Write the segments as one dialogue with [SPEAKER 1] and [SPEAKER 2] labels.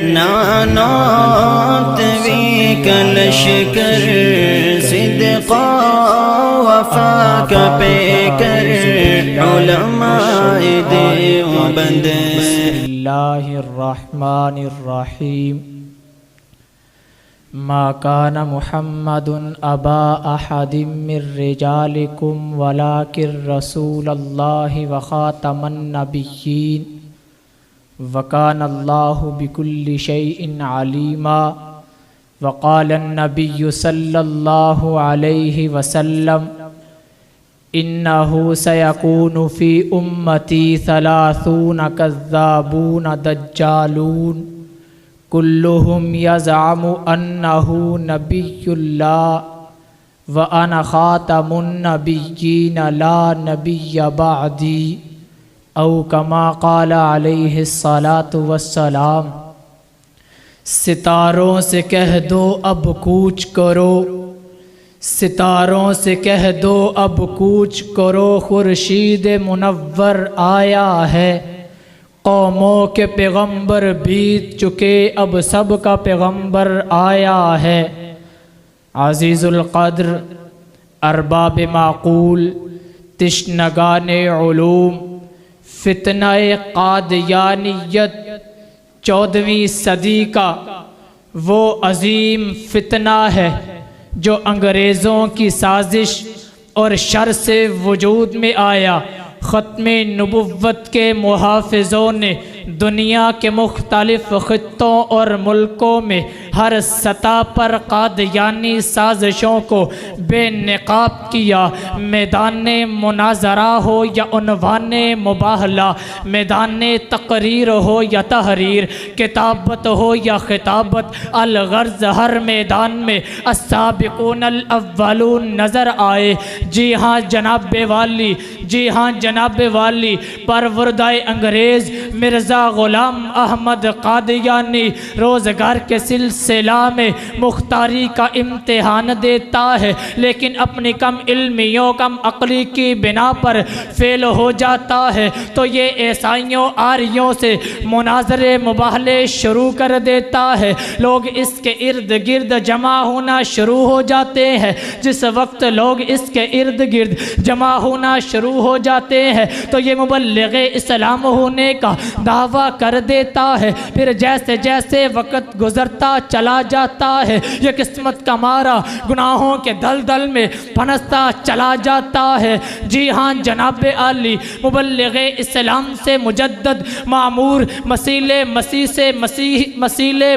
[SPEAKER 1] नानोत we कलशकर सिद्क़ा वफ़ा का picker उलमाए देवबंद।
[SPEAKER 2] बिस्मिल्लाहिर्रहमानिर्रहीम। मा कान मुहम्मदुन अबा अहदिम मिर रिजालिकुम वलाकिर रसूलल्लाहि व खातमन नबिय्यीन व कानल्लाहु बिकुल्लि शैइन अलीमा। व क़ालन नबिय्यु सल्लल्लाहु अलैहि वसल्लम इन्नहु सयकूनु फ़ी उम्मती सलासून कज़्ज़ाबून दज्जालून कुल्लुहुम यज़अमु अन्नहु नबियुल्लाह व अना ख़ातमुन नबिय्यीन ला नबिय्य बअदी औ कमा क़ाल अलैहिस्सलातु वस्सलाम। सितारों से कह दो अब कूच करो, सितारों से कह दो अब कूच करो, खुर्शीद मुनव्वर आया है। कौमों के पैगंबर बीत चुके अब सब का पैगंबर आया है। अज़ीज़ुल क़द्र अरबाब माक़ूल तिश्नगाने उलूम फितनाए क़ादियानियत 14वीं सदी का वो अजीम फितना है जो अंग्रेज़ों की साजिश और शर से वजूद में आया। ख़त्मे नबुव्वत के मुहाफ़िज़ों ने दुनिया के मुख्तलिफ़ ख़ित्तों और मुल्कों में हर सतह पर क़ादियानी साजिशों को बेनकाब किया। मैदान मुनाज़रा हो या उन्वान मुबाहला, मैदान तकरीर हो या तहरीर, किताबत हो या खिताबत, अलगर्ज़ हर मैदान में अस्साबिक़ूनल अव्वलून नज़र आए। जी हाँ जनाब वाली, जी हाँ जनाब वाली, परवरदाए अंग्रेज़ मिर्ज़ा ग़ुलाम अहमद क़ादियानी रोज़गार के सिलसिला में मुख्तारी का इम्तिहान देता है, लेकिन अपनी कम इल्मियों कम अक़ली की बिना पर फ़ेल हो जाता है। तो ये ईसाइयों आर्यों से मुनाज़रे मुबाहले शुरू कर देता है। लोग इसके इर्द गिर्द जमा होना शुरू हो जाते हैं। जिस वक्त लोग इसके इर्द गिर्द जमा होना शुरू हो जाते हैं तो ये मुबल्लिग़े इस्लाम होने का दावा कर देता है। फिर जैसे जैसे वक्त गुज़रता चला जाता है ये किस्मत का मारा गुनाहों के दलदल में फंसता चला जाता है। जी हाँ जनाब आली, मुबल्लिग़े इस्लाम से मुजद्दद मामूर मसीले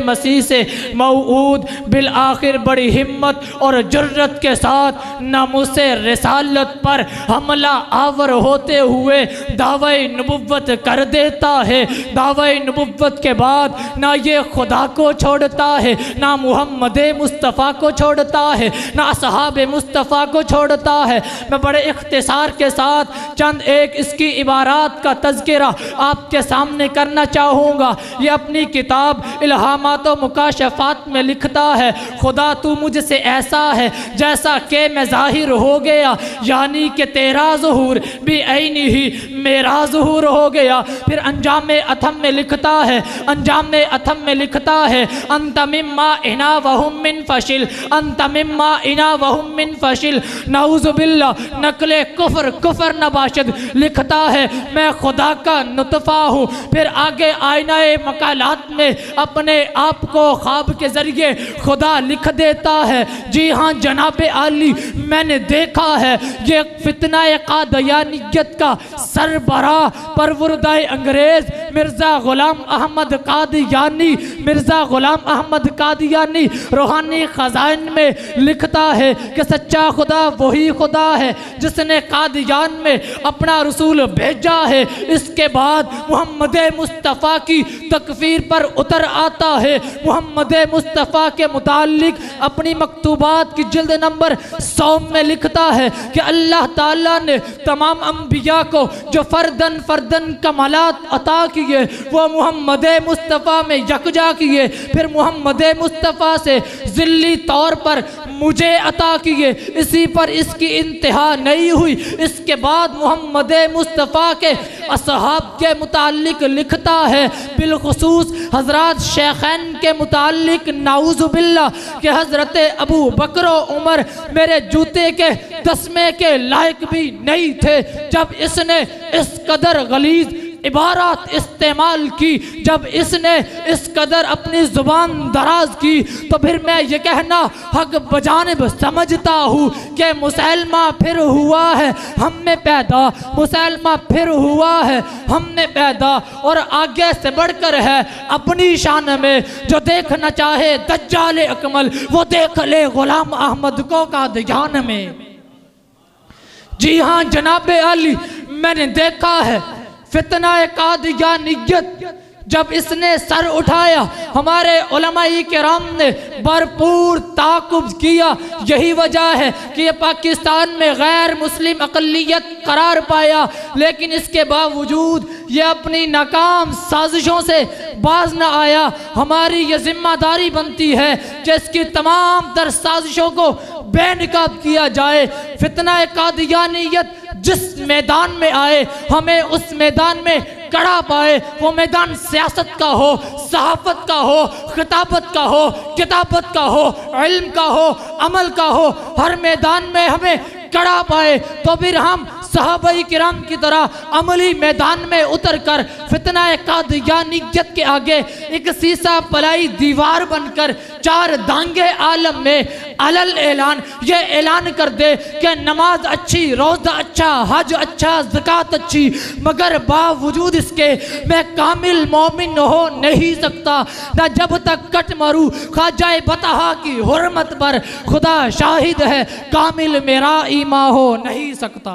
[SPEAKER 2] मसीह से मऊद बिल आखिर बड़ी हिम्मत और जुर्रत के साथ नामुसे रिसालत पर हमला आवर होते हुए दावे नबुव्वत कर देता है। दावे नबुव्वत के बाद ना ये खुदा को छोड़ता है, ना मुहम्मद मुस्तफ़ा को छोड़ता है, ना असहाब मुस्तफ़ा को छोड़ता है। मैं बड़े इख्तिसार के साथ चंद एक इसकी इबारात का तज़किरा आपके सामने करना चाहूँगा। ये अपनी किताब इल्हामात व मुकाशफ़ात में लिखता है, खुदा तू मुझसे ऐसा है जैसा कि मैं ज़ाहिर हो गया, यानी कि तेरा ज़ुहूर भी ऐनी ही मेरा ज़ुहूर हो गया। फिर अंजाम अथम में लिखता है, अंजाम अथम में लिखता है, अंत मिम्मा इना वहुम मिन फशिल, अंत मिम्मा इना वहुम मिन फशिल, नऊज़ु बिल्लाह नकले कुफ्र कुफ्र नबाशद। लिखता है मैं खुदा का नुतफ़ा हूँ। फिर आगे आईनाए मकालात में अपने आप को ख्वाब के ज़रिए खुदा लिख देता है। जी हाँ जनाब आली, मैंने देखा है ये फितना क़ादियानियत का सरबराह परवरदाए अंग्रेज़ मिर्ज़ा ग़ुलाम अहमद क़ादियानी, मिर्ज़ा ग़ुलाम अहमद क़ादियानी रूहानी ख़ज़ाइन में लिखता है कि सच्चा खुदा वही खुदा है जिसने क़ादियान में अपना रसूल भेजा है। इसके बाद मुहम्मद मुस्तफ़ा की तकफ़ीर पर उतर आता है। मुहम्मद मुस्तफ़ा के मुताल्लिक़ अपनी मकतूबात की जिल्द नंबर 100 में लिखता है कि अल्लाह ताला ने तमाम अंबिया को जो फ़र्दन कमालात अता किए वो मुहम्मद मुस्तफ़ा में यकजा किए। फिर मुहम्मद मोहम्मद मुस्तफ़ा से ज़िल्ली तौर पर मुझे अता किए, इसी पर इसकी इंतहा नहीं हुई। इसके बाद मोहम्मद मुस्तफ़ा के असहाब के मुतालिक लिखता है, बिलखुसूस हज़रात शेखैन के मुतालिक नाउज़ुबिल्लाह कि हज़रत अबू बकर उमर मेरे जूते के तस्मे के लायक भी नहीं थे। जब इसने इस कदर गलीज़ इबारत इस्तेमाल की, जब इसने इस कदर अपनी ज़ुबान दराज की, तो फिर मैं ये कहना हक बजानिब समझता हूँ कि मुसलमा फिर हुआ है हम में पैदा, मुसलमा फिर हुआ है हम में पैदा। और आगे से बढ़कर है अपनी शान में, जो देखना चाहे दज्जाल अकमल वो देख ले गुलाम अहमद को कादियान में। जी हाँ जनाब अली, मैंने देखा है फितना कादियानियत जब इसने सर उठाया, हमारे उलमाए किराम ने भरपूर ताक़ुब किया। यही वजह है कि ये पाकिस्तान में गैर मुस्लिम अक़लियत करार पाया, लेकिन इसके बावजूद ये अपनी नाकाम साजिशों से बाज न आया। हमारी ये जिम्मेदारी बनती है कि इसकी तमाम तर साजिशों को बेनकाब किया जाए। फितना कादियानियत जिस मैदान में आए, हमें उस मैदान में कड़ा पाए। वो मैदान सियासत का हो, सहाफत का हो, खिताबत का हो, किताबत का हो, इल्म का हो, अमल का हो, हर मैदान में हमें कड़ा पाए। तो फिर हम सहाबाई किराम की तरह अमली मैदान में उतर कर फितना कादियानियत के आगे एक सीसा पलाई दीवार बनकर चार दांगे आलम में अलल ऐलान ये ऐलान कर दे कि नमाज अच्छी, रोज़ा अच्छा, हज अच्छा, ज़कात अच्छी, मगर बावजूद इसके मैं कामिल मोमिन हो नहीं सकता। ना जब तक कट मारूं ख्वाजा बतहा की हुर्मत पर खुदा शाहिद है, कामिल मेरा ईमान हो नहीं सकता।